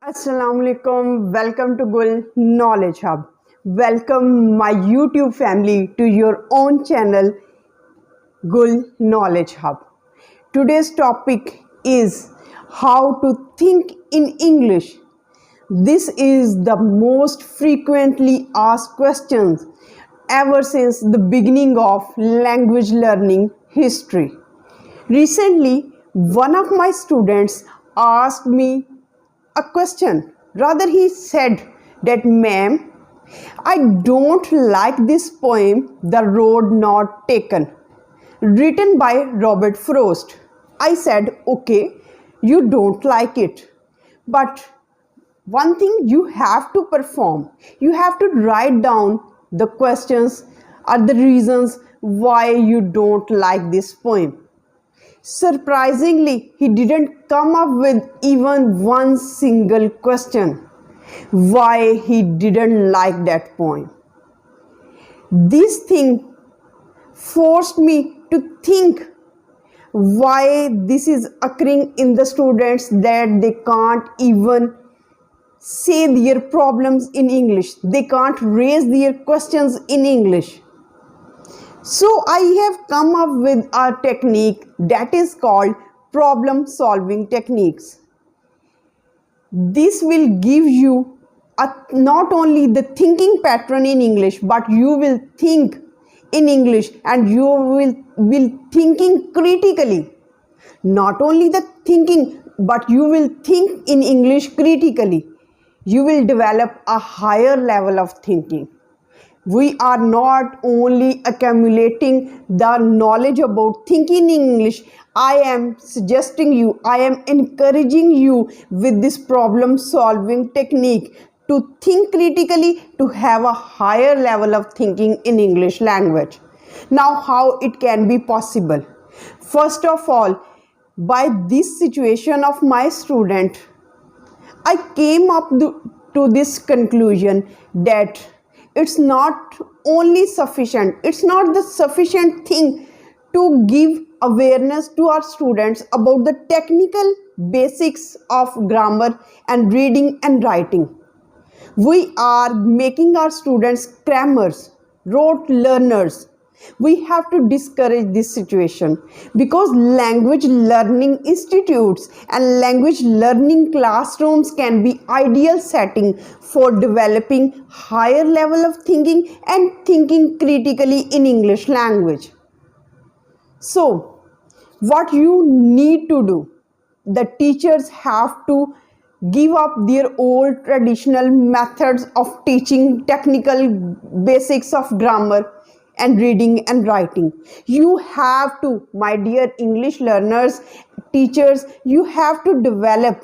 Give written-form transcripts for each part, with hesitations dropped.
Assalamualaikum. Welcome to gulknowledgehub. Welcome my YouTube family to your own channel gulknowledgehub. Today's topic is how to think in English. This is the most frequently asked questions ever since the beginning of language learning history. Recently, one of my students asked me a question. Rather, he said that, "Ma'am, I don't like this poem, The Road Not Taken, written by Robert Frost." I said, "Okay, you don't like it, but one thing you have to perform. You have to write down the questions or the reasons why you don't like this poem." Surprisingly, he didn't come up with even one single question why he didn't like that poem. This thing forced me to think why this is occurring in the students, that they can't even say their problems in English. They can't raise their questions in English. So I have come up with a technique that is called problem solving techniques. This will give you not only the thinking pattern in English, but you will think in English and you will thinking critically. Not only the thinking, but you will think in English critically. You will develop a higher level of thinking. We are not only accumulating the knowledge about thinking in English. I am suggesting you, I am encouraging you with this problem solving technique to think critically, to have a higher level of thinking in English language. Now, how it can be possible? First of all, by this situation of my student, I came up to this conclusion that it's not only sufficient, it's not the sufficient thing to give awareness to our students about the technical basics of grammar and reading and writing. We are making our students crammers, rote learners. We have to discourage this situation, because language learning institutes and language learning classrooms can be ideal setting for developing higher level of thinking and thinking critically in English language. So, what you need to do, the teachers have to give up their old traditional methods of teaching technical basics of grammar and reading and writing. You have to, my dear English learners, teachers, you have to develop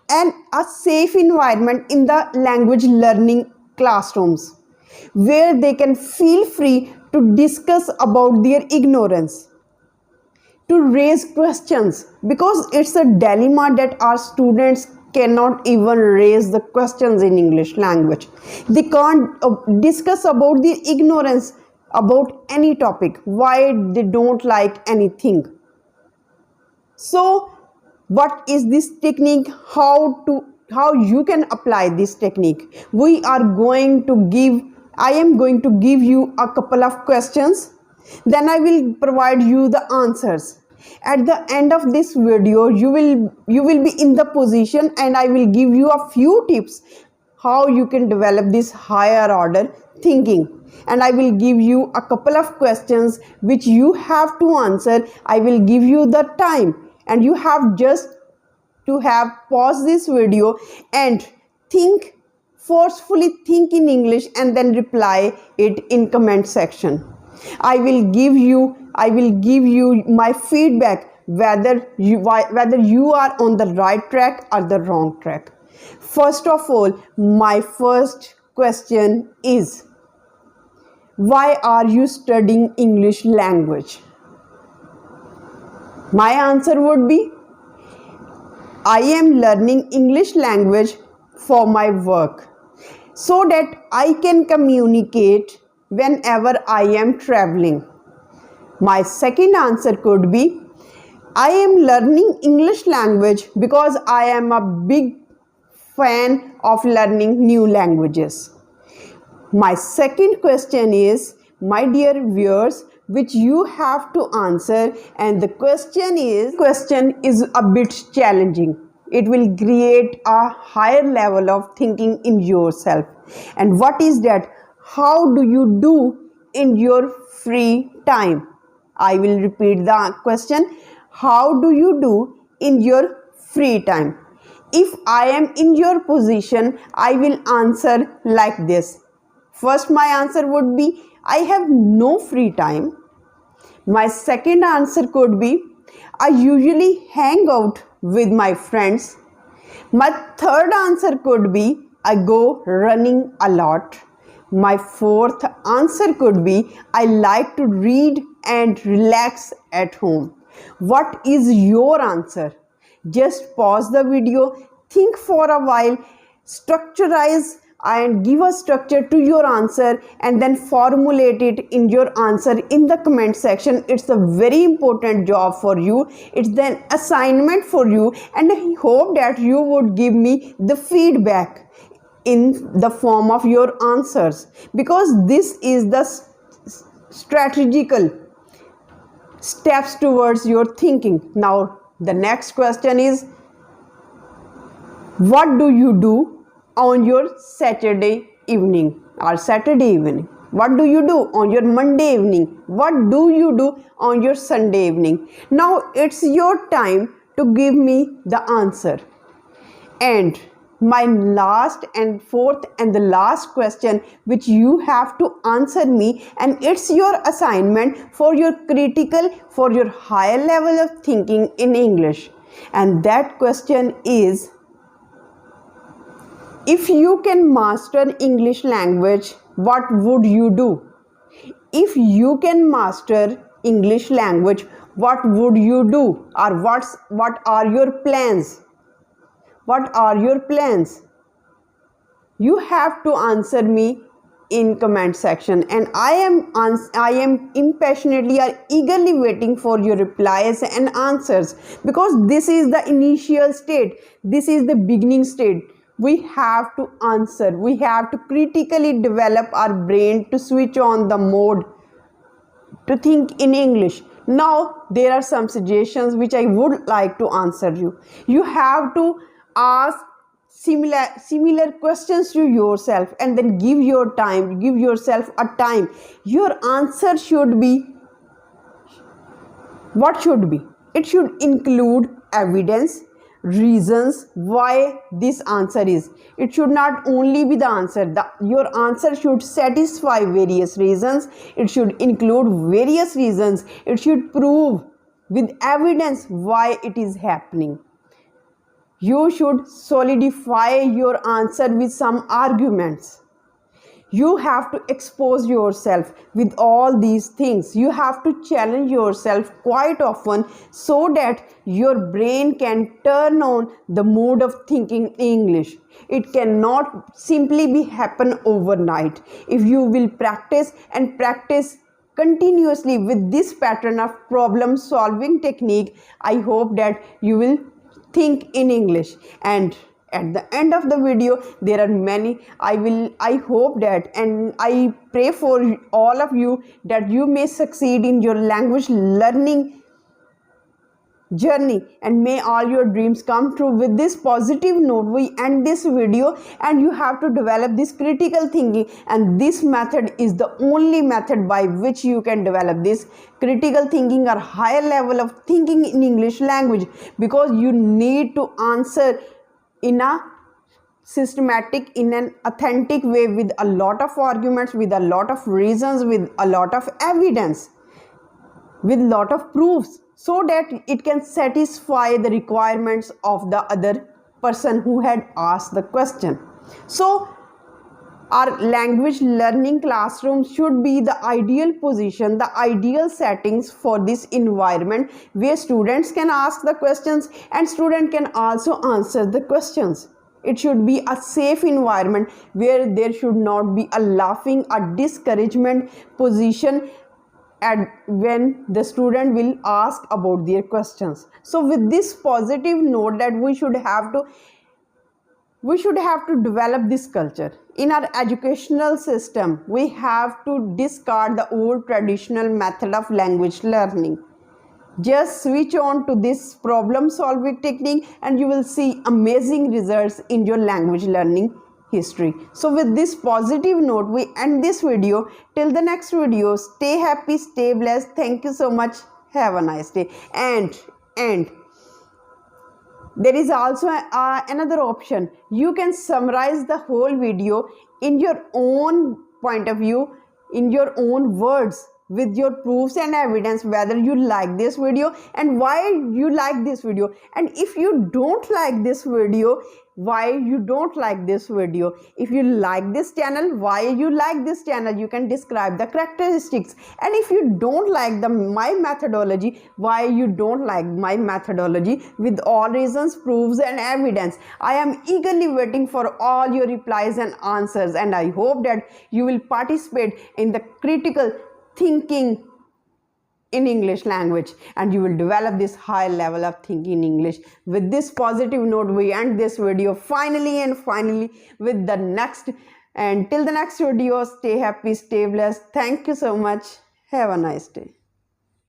a safe environment in the language learning classrooms where they can feel free to discuss about their ignorance, to raise questions, because it's a dilemma that our students cannot even raise the questions in English language. They can't discuss about their ignorance about any topic, why they don't like anything. So what is this technique? How you can apply this technique? I am going to give you a couple of questions, then I will provide you the answers. At the end of this video, you will be in the position, and I will give you a few tips how you can develop this higher order thinking. And I will give you a couple of questions which you have to answer. I will give you the time, and you have just to have pause this video and forcefully think in English, and then reply it in comment section. I will give you my feedback whether you are on the right track or the wrong track. First of all, my first question is, why are you studying English language? My answer would be, I am learning English language for my work, so that I can communicate whenever I am traveling. My second answer could be, I am learning English language because I am a big fan of learning new languages? My second question is, my dear viewers, which you have to answer, and the question is a bit challenging. It will create a higher level of thinking in yourself. And what is that? How do you do in your free time? I will repeat the question. How do you do in your free time? If I am in your position, I will answer like this. First, my answer would be, I have no free time. My second answer could be, I usually hang out with my friends. My third answer could be, I go running a lot. My fourth answer could be, I like to read and relax at home. What is your answer? Just pause the video, think for a while, structurize and give a structure to your answer, and then formulate it in your answer in the comment section. It's a very important job for you. It's an assignment for you, and I hope that you would give me the feedback in the form of your answers, because this is the strategical steps towards your thinking. Now the next question is, what do you do on your Saturday evening or Saturday evening? What do you do on your Monday evening? What do you do on your Sunday evening? Now it's your time to give me the answer. And my last and fourth and the last question, which you have to answer me, and it's your assignment for your higher level of thinking in English. And that question is, if you can master English language, what would you do? If you can master English language, what would you do? Or what are your plans? What are your plans? You have to answer me in comment section, and I am impassionately or eagerly waiting for your replies and answers, because this is the initial state. This is the beginning state. We have to answer. We have to critically develop our brain to switch on the mode to think in English. Now there are some suggestions which I would like to answer you. You have to ask similar questions to yourself, and then give yourself a time. Your answer should be, what should be? It should include evidence, reasons why this answer is. It should not only be the answer. Your answer should satisfy various reasons. It should include various reasons. It should prove with evidence why it is happening. You should solidify your answer with some arguments. You have to expose yourself with all these things. You have to challenge yourself quite often, so that your brain can turn on the mode of thinking English. It cannot simply be happen overnight. If you will practice and practice continuously with this pattern of problem solving technique, I hope that you will think in English. And at the end of the video, there are many. I hope that, and I pray for all of you, that you may succeed in your language learning journey, and may all your dreams come true. With this positive note, we end this video, and you have to develop this critical thinking, and this method is the only method by which you can develop this critical thinking or higher level of thinking in English language, because you need to answer in a systematic, in an authentic way, with a lot of arguments, with a lot of reasons, with a lot of evidence, with a lot of proofs, so that it can satisfy the requirements of the other person who had asked the question. So our language learning classroom should be the ideal position, the ideal settings for this environment, where students can ask the questions and student can also answer the questions. It should be a safe environment where there should not be a laughing or discouragement position when the student will ask about their questions. So with this positive note, that we should have to we should have to develop this culture. In our educational system, we have to discard the old traditional method of language learning. Just switch on to this problem solving technique and you will see amazing results in your language learning history. So with this positive note, we end this video. Till the next video, stay happy, stay blessed. Thank you so much. Have a nice day. And there is also another option. You can summarize the whole video in your own point of view, in your own words, with your proofs and evidence whether you like this video and why you like this video, and if you don't like this video, why you don't like this video. If you like this channel, why you like this channel, you can describe the characteristics. And if you don't like my methodology, why you don't like my methodology, with all reasons, proofs and evidence. I am eagerly waiting for all your replies and answers, and I hope that you will participate in the critical thinking in English language and you will develop this high level of thinking in English. With this positive note, we end this video finally with the next. And till the next video, stay happy, stay blessed. Thank you so much. Have a nice day.